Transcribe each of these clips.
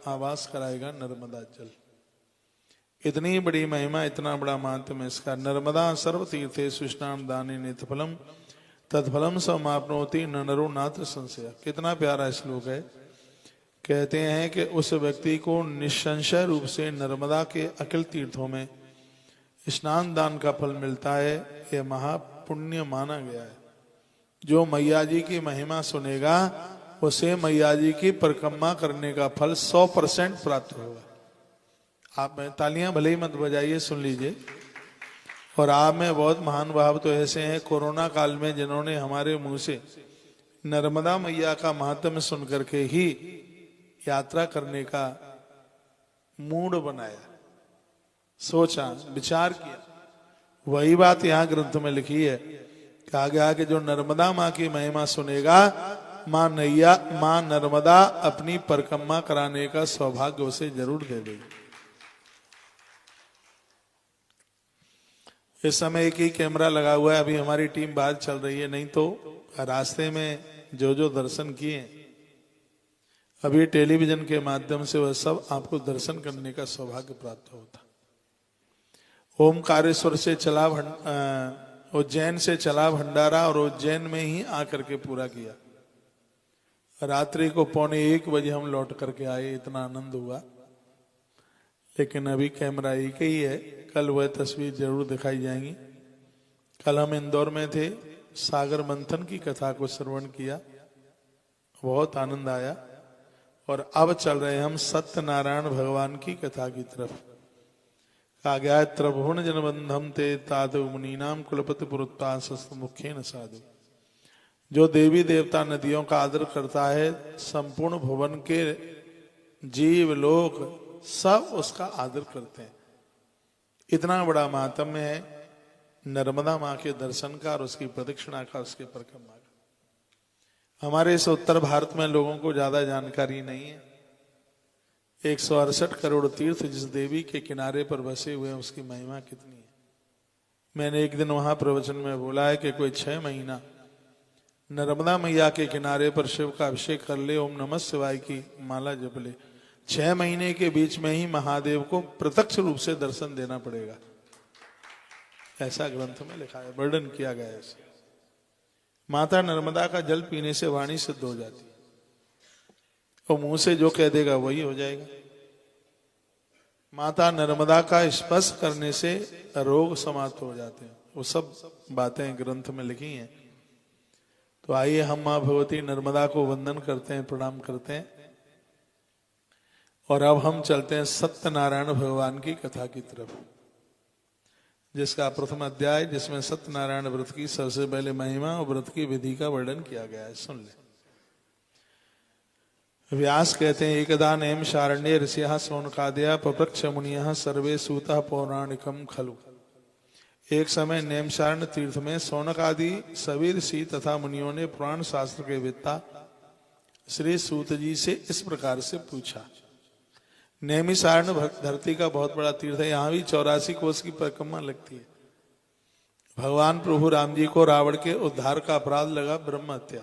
आवास कराएगा नर्मदा जल। इतनी बड़ी महिमा, इतना बड़ा महात्म्य इसका। नर्मदा सर्व तीर्थे स्नान दाने नितफलम तत्फलम समाप्नोति नरो नात्र संशय। कितना प्यारा श्लोक है। कहते हैं कि उस व्यक्ति को निसंशय रूप से नर्मदा के अखिल तीर्थों में स्नान दान का फल मिलता है। यह महापुण्य माना गया है। जो मैया जी की महिमा सुनेगा उसे मैया जी की परिक्रमा करने का फल 100% प्राप्त होगा। आप में तालियां भले ही मत बजाइए, सुन लीजिए। और आप में बहुत महान भाव तो ऐसे हैं कोरोना काल में जिन्होंने हमारे मुंह से नर्मदा मैया का महात्म्य सुन करके ही यात्रा करने का मूड बनाया, सोचा, विचार किया। वही बात यहाँ ग्रंथ में लिखी है। कहा गया कि जो नर्मदा माँ की महिमा सुनेगा, माँ नर्मदा अपनी परिक्रमा कराने का सौभाग्य उसे जरूर दे देगी। इस समय एक ही कैमरा लगा हुआ है। अभी हमारी टीम बाहर चल रही है, नहीं तो रास्ते में जो जो दर्शन किए अभी टेलीविजन के माध्यम से वह सब आपको दर्शन करने का सौभाग्य प्राप्त होता। ओमकारेश्वर से चला उज्जैन से चला भंडारा और उज्जैन में ही आकर के पूरा किया। रात्रि को 1:45 बजे हम लौट करके आए। इतना आनंद हुआ। लेकिन अभी कैमरा एक ही है, कल वह तस्वीर जरूर दिखाई जाएंगी। कल हम इंदौर में थे, सागर मंथन की कथा को श्रवण किया, बहुत आनंद आया। और अब चल रहे हम सत्यनारायण भगवान की कथा की तरफ। कहा गया है त्रिभुवन जनबंधम ते तादु मुनीनाम कुलपति पुरुत्तासस्त मुख्य न साधु। जो देवी देवता नदियों का आदर करता है, संपूर्ण भुवन के जीव लोग सब उसका आदर करते हैं। इतना बड़ा महात्म्य है नर्मदा माँ के दर्शन का और उसकी प्रदक्षिणा का, उसके परिक्रमा का। हमारे इस उत्तर भारत में लोगों को ज्यादा जानकारी नहीं है। 168 करोड़ तीर्थ जिस देवी के किनारे पर बसे हुए हैं, उसकी महिमा कितनी है। मैंने एक दिन वहां प्रवचन में बोला है कि कोई 6 महीना नर्मदा मैया के किनारे पर शिव का अभिषेक कर ले, ओम नमः शिवाय की माला जप ले, 6 महीने के बीच में ही महादेव को प्रत्यक्ष रूप से दर्शन देना पड़ेगा। ऐसा ग्रंथ में लिखा है, वर्णन किया गया है। माता नर्मदा का जल पीने से वाणी सिद्ध हो जाती है। और मुंह से जो कह देगा वही हो जाएगा। माता नर्मदा का स्पर्श करने से रोग समाप्त हो जाते हैं। वो सब बातें ग्रंथ में लिखी हैं। तो आइए हम माँ भगवती नर्मदा को वंदन करते हैं, प्रणाम करते हैं। और अब हम चलते हैं सत्यनारायण भगवान की कथा की तरफ, जिसका प्रथम अध्याय, जिसमें सत्यनारायण व्रत की सबसे पहले महिमा और व्रत की विधि का वर्णन किया गया है। सुन ले। व्यास कहते हैं एकदा नेम शारण्ये ऋषियः शौनकादयः पप्रच्छ मुनियः सर्वे सूतः पौराणिकम खलु। एक समय नेमशारण्य तीर्थ में शौनक आदि सभी ऋषि तथा मुनियों ने पुराण शास्त्र के वेत्ता श्री सूत जी से इस प्रकार से पूछा। नेमिसारण्य धरती का बहुत बड़ा तीर्थ है। यहाँ भी 84 कोस की परिक्रमा लगती है। भगवान प्रभु राम जी को रावण के उद्धार का अपराध लगा, ब्रह्म हत्या।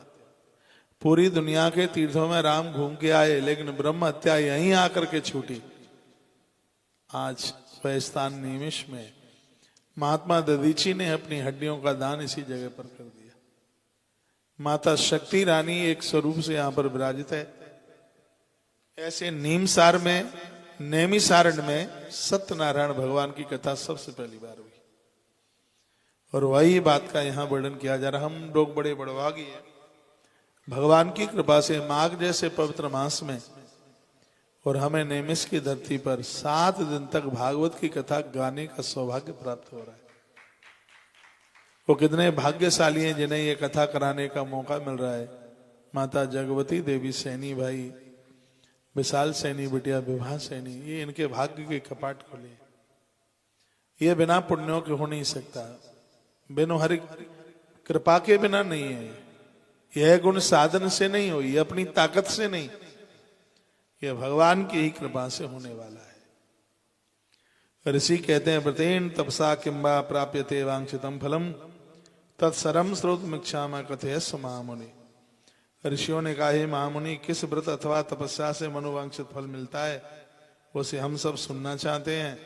पूरी दुनिया के तीर्थों में राम घूम के आए, लेकिन ब्रह्म हत्या यहीं आकर के छूटी। आज वह स्थान निमिष में महात्मा दधीची ने अपनी हड्डियों का दान इसी जगह पर कर दिया। माता शक्ति रानी एक स्वरूप से यहाँ पर विराजित है। ऐसे नीमसार में, नेमिसारण में सत्यनारायण भगवान की कथा सबसे पहली बार हुई। और वही बात का यहाँ वर्णन किया जा रहा। हम लोग बड़े बड़भागी हैं, भगवान की कृपा से माघ जैसे पवित्र मास में और हमें नेमिस की धरती पर 7 दिन तक भागवत की कथा गाने का सौभाग्य प्राप्त हो रहा है। वो कितने भाग्यशाली हैं जिन्हें ये कथा कराने का मौका मिल रहा है। माता जगवती देवी सैनी, भाई विशाल सैनी, बिटिया विभा सैनी, ये इनके भाग्य के कपाट खोले। ये बिना पुण्यों के हो नहीं सकता, बिनु हरि कृपा के बिना नहीं है। यह गुण साधन से नहीं हुई, ये अपनी ताकत से नहीं, यह भगवान की ही कृपा से होने वाला है। ऋषि कहते हैं व्रतेन तपसा किंबा प्राप्यते वांछितम फलम तत्सरम स्रोत मिक्षामा कथयस्व महामुनि। ऋषियों ने कहा, हे महामुनि, किस व्रत अथवा तपस्या से मनोवांछित फल मिलता है, उसे हम सब सुनना चाहते हैं।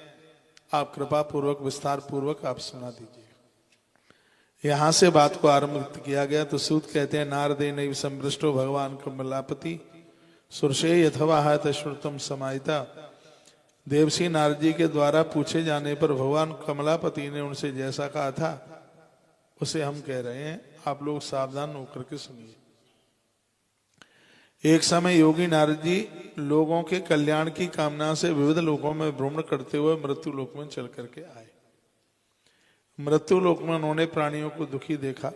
आप कृपा पूर्वक विस्तार पूर्वक आप सुना दीजिए। यहां से बात को आरंभ किया गया। तो सूत कहते हैं, नारदे नैव संपृष्टो भगवान कमलापति सुरसे अथवा हत श्रुतम समाहिता। देवसी नारद जी के द्वारा पूछे जाने पर भगवान कमलापति ने उनसे जैसा कहा था उसे हम कह रहे हैं, आप लोग सावधान होकर के सुनिए। एक समय योगी नारद जी लोगों के कल्याण की कामना से विविध लोकों में भ्रमण करते हुए मृत्यु लोक में चल करके आए। मृत्यु लोक में उन्होंने प्राणियों को दुखी देखा,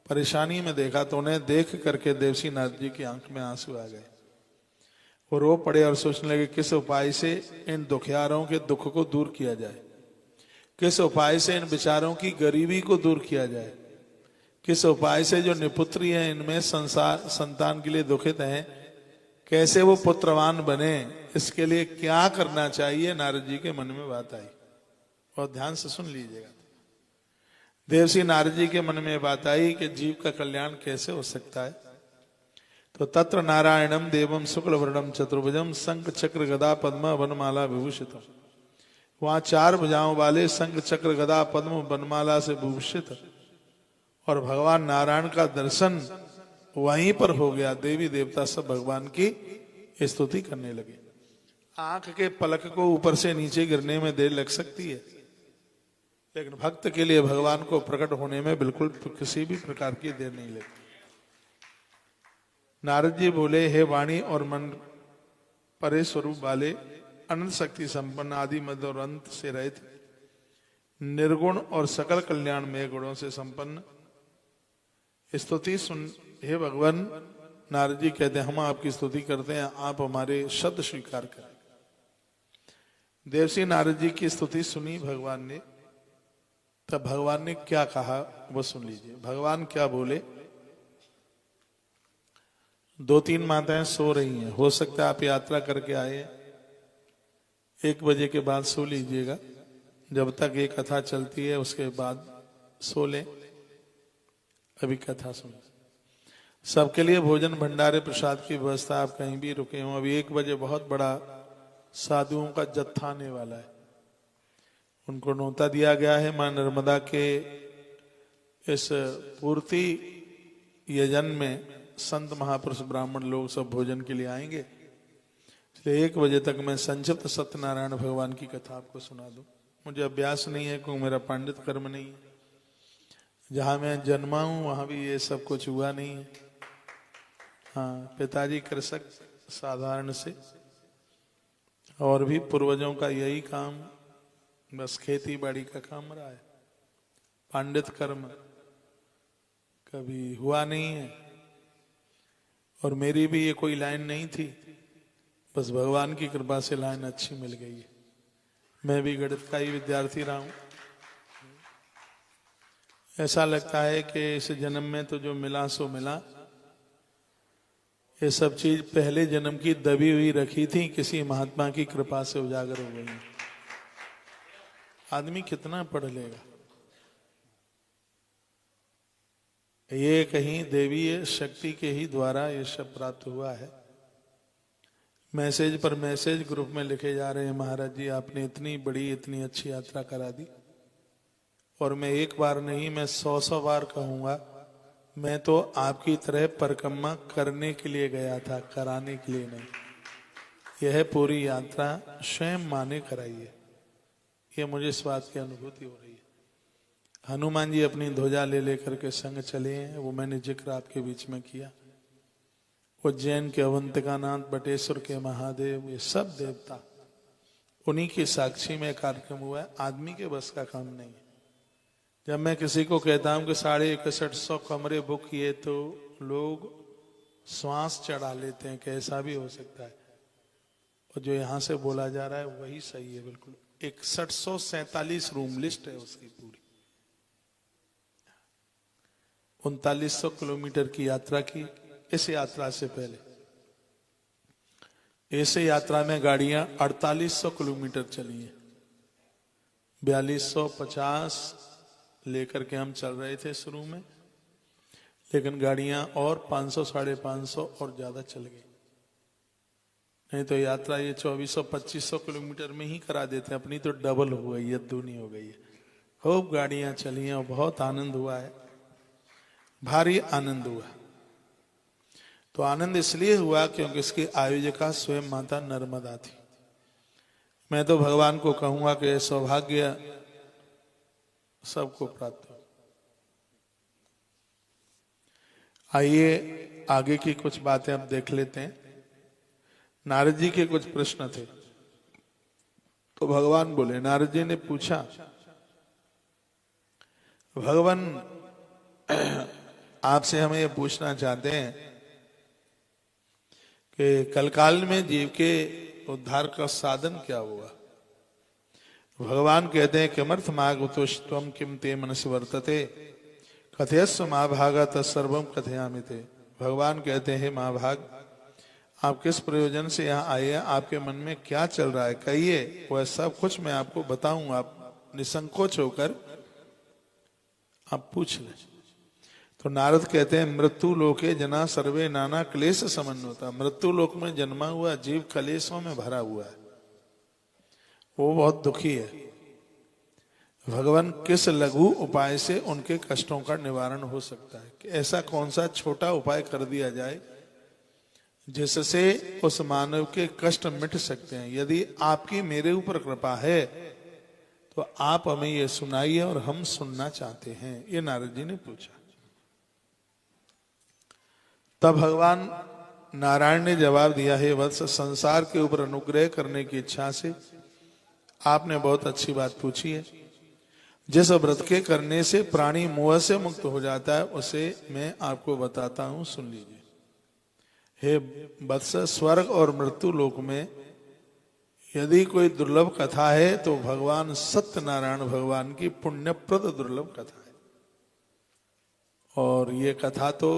परेशानी में देखा, तो उन्हें देख करके देवसी नारद जी की आंख में आंसू आ गए। वो रो पड़े और सोचने लगे, किस उपाय से इन दुखियारों के दुख को दूर किया जाए, किस उपाय से इन बेचारों की गरीबी को दूर किया जाए, किस उपाय से जो निपुत्री हैं इनमें संतान के लिए दुखित हैं, कैसे वो पुत्रवान बने, इसके लिए क्या करना चाहिए। नारद जी के मन में बात आई। और ध्यान से सुन लीजिएगा। देवसी नारद जी के मन में बात आई कि जीव का कल्याण कैसे हो सकता है। तो तत्र नारायणम देवम शुक्ल वर्णम चतुर्भुजम शंख चक्र गदा पद्म वनमाला विभूषितम। वहां 4 भुजाओं वाले शंख चक्र गदा पद्म वनमाला से विभूषित और भगवान नारायण का दर्शन वहीं पर हो गया। देवी देवता सब भगवान की स्तुति करने लगे। आंख के पलक को ऊपर से नीचे गिरने में देर लग सकती है, लेकिन भक्त के लिए भगवान को प्रकट होने में बिल्कुल किसी भी प्रकार की देर नहीं लगती। नारद जी बोले, हे वाणी और मन परे स्वरूप वाले, अनंत शक्ति संपन्न, आदि मध्य और अंत से रहित, निर्गुण और सकल कल्याण में गुणों से संपन्न, स्तुति सुन। हे भगवान, नारद जी कहते हैं, हम आपकी स्तुति करते हैं, आप हमारे शब्द स्वीकार करें। देवसी नारद जी की स्तुति सुनी भगवान ने। तब भगवान ने क्या कहा वो सुन लीजिए। भगवान क्या बोले। 2-3 माताएं सो रही हैं, हो सकता है आप यात्रा करके आए, 1 बजे के बाद सो लीजिएगा। जब तक ये कथा चलती है उसके बाद सो लें। अभी कथा सुन। सबके लिए भोजन भंडारे प्रसाद की व्यवस्था, आप कहीं भी रुके हो। अभी 1 बजे बहुत बड़ा साधुओं का जत्था आने वाला है, उनको न्योता दिया गया है। मां नर्मदा के इस पूर्ति यजन में संत महापुरुष ब्राह्मण लोग सब भोजन के लिए आएंगे। इसलिए 1 बजे तक मैं संक्षिप्त सत्यनारायण भगवान की कथा आपको सुना दूं। मुझे अभ्यास नहीं है क्योंकि मेरा पांडित कर्म नहीं है। जहां मैं जन्मा हूं वहां भी ये सब कुछ हुआ नहीं है। हाँ, पिताजी कृषक साधारण से, और भी पूर्वजों का यही काम, बस खेती बाड़ी का काम रहा है। पांडित कर्म कभी हुआ नहीं है। और मेरी भी ये कोई लाइन नहीं थी, बस भगवान की कृपा से लाइन अच्छी मिल गई है। मैं भी गणित का ही विद्यार्थी रहा हूं। ऐसा लगता है कि इस जन्म में तो जो मिला सो मिला। ये सब चीज पहले जन्म की दबी हुई रखी थी, किसी महात्मा की कृपा से उजागर हो गई। आदमी कितना पढ़ लेगा। ये कहीं देवीय शक्ति के ही द्वारा ये सब प्राप्त हुआ है। मैसेज पर मैसेज ग्रुप में लिखे जा रहे हैं, महाराज जी आपने इतनी बड़ी इतनी अच्छी यात्रा करा दी। और मैं 1 बार नहीं, मैं 100 बार कहूंगा, मैं तो आपकी तरह परिक्रमा करने के लिए गया था, कराने के लिए नहीं। यह पूरी यात्रा स्वयं मां ने कराई है। ये मुझे इस बात की अनुभूति हो रही है। हनुमान जी अपनी ध्वजा ले लेकर के संग चले हैं, वो मैंने जिक्र आपके बीच में किया। उज्जैन के अवंतिकानाथ, बटेश्वर के महादेव, ये सब देवता उन्हीं की साक्षी में कार्यक्रम हुआ है। आदमी के बस का काम नहीं है। जब मैं किसी को कहता हूं कि 6150 कमरे बुक किए, तो लोग श्वास चढ़ा लेते हैं, कैसा भी हो सकता है। और जो यहां से बोला जा रहा है वही सही है बिल्कुल। 6147 रूम लिस्ट है उसकी पूरी। 3900 किलोमीटर की यात्रा की। इस यात्रा से पहले ऐसे यात्रा में गाड़ियां 4800 किलोमीटर चली है। 4250 लेकर के हम चल रहे थे शुरू में, लेकिन गाड़ियां और 500 550 और ज्यादा चल गई। नहीं तो यात्रा ये 2400-2500 किलोमीटर में ही करा देते हैं, अपनी तो डबल हो गई है, दूनी हो गई है। खूब गाड़ियां चली हैं और बहुत आनंद हुआ है, भारी आनंद हुआ। तो आनंद इसलिए हुआ क्योंकि इसकी आयोजिका स्वयं माता नर्मदा थी। मैं तो भगवान को कहूंगा कि सौभाग्य सबको प्राप्त हो। आइए आगे की कुछ बातें अब देख लेते हैं। नारद जी के कुछ प्रश्न थे, तो भगवान बोले, नारद जी ने पूछा, भगवान आपसे हम ये पूछना चाहते हैं कि कलकाल में जीव के उद्धार का साधन क्या हुआ। भगवान कहते हैं, किमर्थ मागतुष्टम किम ते मनस वर्तते कथयस्व महाभागा तत्सर्वम कथयामि ते। भगवान कहते हैं, महाभाग आप किस प्रयोजन से यहाँ आए हैं, आपके मन में क्या चल रहा है, कहिए, वह सब कुछ मैं आपको बताऊंगा। आप निसंकोच होकर आप पूछ लें। तो नारद कहते हैं, मृत्यु लोके जना सर्वे नाना क्लेश समन्विता। मृत्यु लोक में जन्मा हुआ जीव क्लेशों में भरा हुआ है, वो बहुत दुखी है। भगवान किस लघु उपाय से उनके कष्टों का निवारण हो सकता है, कि ऐसा कौन सा छोटा उपाय कर दिया जाए जिससे उस मानव के कष्ट मिट सकते हैं। यदि आपकी मेरे ऊपर कृपा है तो आप हमें ये सुनाइए और हम सुनना चाहते हैं। ये नारद जी ने पूछा। तब भगवान नारायण ने जवाब दिया, हे वत्स, संसार के ऊपर अनुग्रह करने की इच्छा से आपने बहुत अच्छी बात पूछी है। जिस व्रत के करने से प्राणी मोह से मुक्त हो जाता है उसे मैं आपको बताता हूं, सुन लीजिए। हे वत्स, स्वर्ग और मृत्यु लोक में यदि कोई दुर्लभ कथा है तो भगवान सत्यनारायण भगवान की पुण्यप्रद दुर्लभ कथा है। और ये कथा तो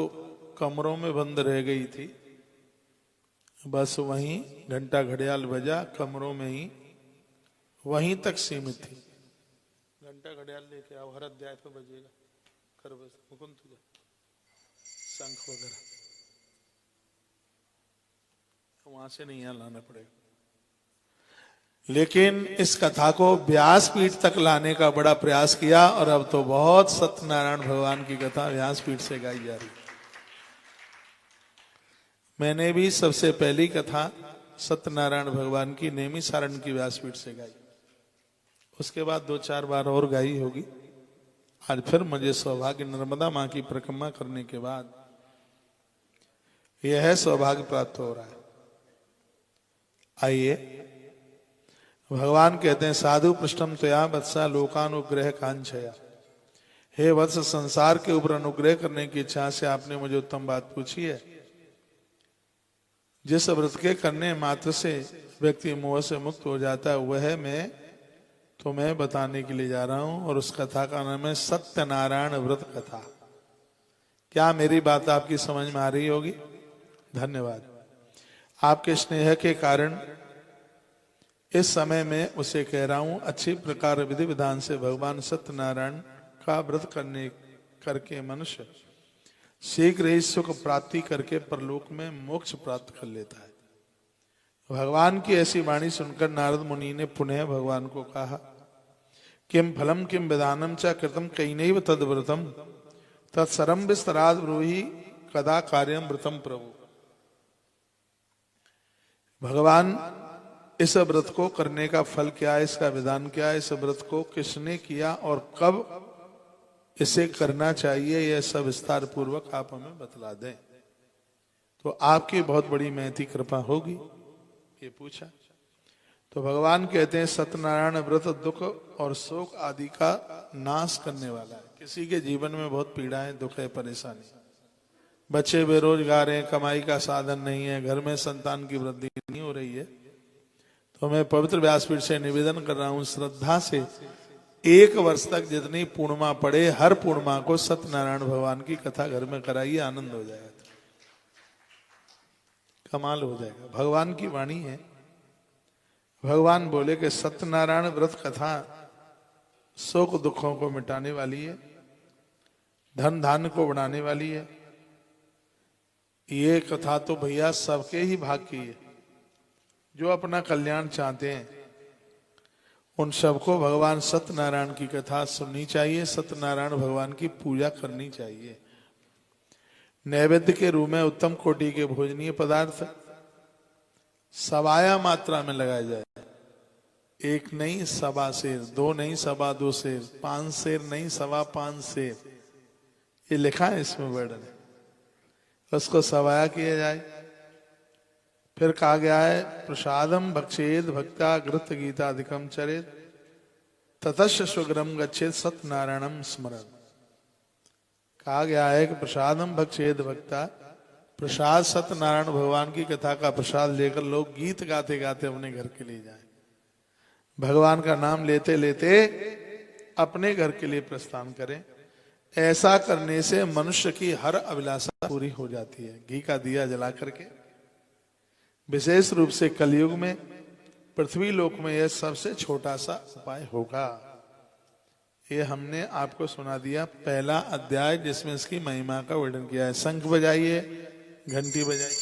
कमरों में बंद रह गई थी, बस वहीं घंटा घड़ियाल बजा, कमरों में ही वहीं तक सीमित थी। घंटा घड़ियाल लेके आओ, हर अध्याय पे बजेगा, कर बस मुकुंद तुझा शंख वगैरह, वहां से नहीं यहाँ लाना पड़ेगा। लेकिन इस कथा को व्यासपीठ तक लाने का बड़ा प्रयास किया और अब तो बहुत सत्यनारायण भगवान की कथा व्यासपीठ से गाई जा रही। मैंने भी सबसे पहली कथा सत्यनारायण भगवान की नेमिसारण की व्यासपीठ से गाई, उसके बाद 2-4 बार और गाई होगी। आज फिर मुझे सौभाग्य नर्मदा मां की परिक्रमा करने के बाद यह सौभाग्य प्राप्त हो रहा है। आइए, भगवान कहते हैं, साधु पृष्ठम त्वया वत्सा लोकानुग्रह कांक्षया। हे वत्स, संसार के ऊपर अनुग्रह करने की इच्छा से आपने मुझे उत्तम बात पूछी है। जिस व्रत के करने मात्र से व्यक्ति मोह से मुक्त हो जाता है वह मैं तुम्हें बताने के लिए जा रहा हूं, और उस कथा का नाम है सत्यनारायण व्रत कथा। क्या मेरी बात आपकी समझ में आ रही होगी? धन्यवाद। आपके स्नेह के कारण इस समय में उसे कह रहा हूं। अच्छी प्रकार विधि विधान से भगवान सत्यनारायण का व्रत करके मनुष्य शीघ्र ही सुख प्राप्ति करके परलोक में मोक्ष प्राप्त कर लेता है। भगवान की ऐसी वाणी सुनकर नारद मुनि ने पुनः भगवान को कहा, किम फलम किम विधानम च कृतम कैनैव तद्व्रतम तत्सरम विस्तराद ब्रूहि कदा कार्यम व्रतम प्रभु। भगवान, इस व्रत को करने का फल क्या है, इसका विधान क्या है, इस व्रत को किसने किया और कब इसे करना चाहिए, यह सब विस्तार पूर्वक आप हमें बतला दें तो आपकी बहुत बड़ी महती कृपा होगी। ये पूछा तो भगवान कहते हैं, सत्यनारायण व्रत दुख और शोक आदि का नाश करने वाला है। किसी के जीवन में बहुत पीड़ा है, दुख है, परेशानी, बच्चे बेरोजगार हैं, कमाई का साधन नहीं है, घर में संतान की वृद्धि नहीं हो रही है, तो मैं पवित्र व्यासपीठ से निवेदन कर रहा हूं, श्रद्धा से 1 वर्ष तक जितनी पूर्णिमा पड़े, हर पूर्णिमा को सत्यनारायण भगवान की कथा घर में कराइए, आनंद हो जाएगा, कमाल हो जाएगा। भगवान की वाणी है। भगवान बोले कि सत्यनारायण व्रत कथा शोक दुखों को मिटाने वाली है, धन धान्य को बढ़ाने वाली है, ये कथा तो भैया सबके ही भाग की है। जो अपना कल्याण चाहते हैं उन सबको भगवान सत्यनारायण की कथा सुननी चाहिए, सत्यनारायण भगवान की पूजा करनी चाहिए। नैवेद्य के रूप में उत्तम कोटि के भोजनीय पदार्थ सवाया मात्रा में लगाया जाए। एक नहीं सवा शेर, दो नहीं सवा दो शेर, 5 शेर नहीं सवा 5 शेर, ये लिखा है इसमें वर्णन है। उसको सवाया किया जाए। फिर कहा गया है प्रसादम भक्षेद भक्ता घृत गीताधिकम चरेत ततश्च स्वग्रम गच्छेद सत्यनारायणम स्मरण। कहा गया है कि प्रसादम भक्षेद भक्ता, प्रसाद सत्यनारायण भगवान की कथा का प्रसाद लेकर लोग गीत गाते गाते अपने घर के लिए जाएं। भगवान का नाम लेते लेते अपने घर के लिए प्रस्थान करें। ऐसा करने से मनुष्य की हर अभिलाषा पूरी हो जाती है। घी का दिया जला करके, विशेष रूप से कलयुग में पृथ्वी लोक में यह सबसे छोटा सा उपाय होगा। ये हमने आपको सुना दिया पहला अध्याय जिसमें इसकी महिमा का वर्णन किया है। शंख बजाइए, घंटी बजाइए।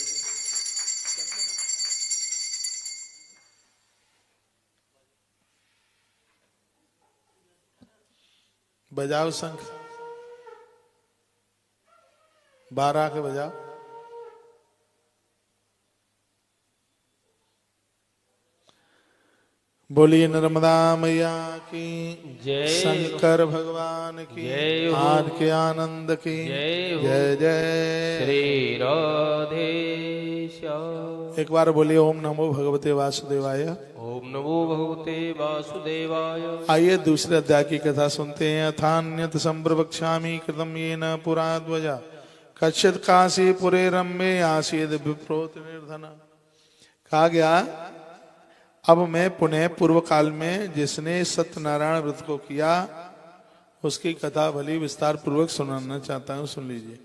बजाओ शंख, 12 के बजाओ। बोलिए नर्मदा मैया की जय, शंकर भगवान की जय हो, आज के आनंद की जय हो, जय जय। श्री राधेश्याम। एक बार बोलिए ओम नमो भगवते वासुदेवाय। ओम नमो भगवते वासुदेवाय। आइए दूसरे अध्याय की कथा सुनते हैं। अथान्यत संप्रवक्ष्यामि कृतम येन पुरा ध्वजा कच्छित काशी पुरे रम्ये आसीद विप्रोत निर्धन। कहा गया अब मैं पुनः पूर्व काल में जिसने सत्यनारायण व्रत को किया उसकी कथा भली विस्तार पूर्वक सुनाना चाहता हूं, सुन लीजिए।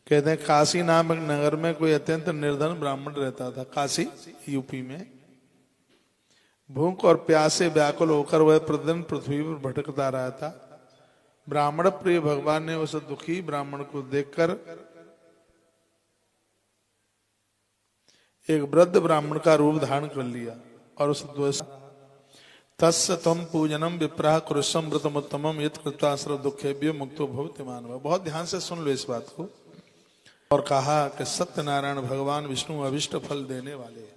कहते हैं काशी नामक नगर में कोई अत्यंत निर्धन ब्राह्मण रहता था। काशी यूपी में। भूख और प्यास से व्याकुल होकर वह प्रतिदिन पृथ्वी पर भटकता रहा था। ब्राह्मण प्रिय भगवान ने उस दुखी ब्राह्मण को देखकर एक वृद्ध ब्राह्मण का रूप धारण कर लिया और उस तस्य तम पूजनम विप्रह कुरुषम व्रतमुत्तमम यत् कृताश्रव दुखेभ्यो मुक्तो भवति मानव। बहुत ध्यान से सुन लो इस बात को। और कहा कि सत्यनारायण भगवान विष्णु अभिष्ट फल देने वाले हैं,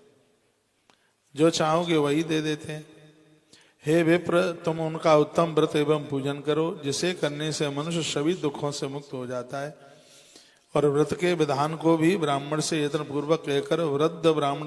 जो चाहोगे वही दे देते हैं। हे विप्र, तुम उनका उत्तम व्रत एवं पूजन करो जिसे करने से मनुष्य सभी दुखों से मुक्त हो जाता है। और व्रत के विधान को भी ब्राह्मण से यत्न पूर्वक कहकर वृद्ध ब्राह्मण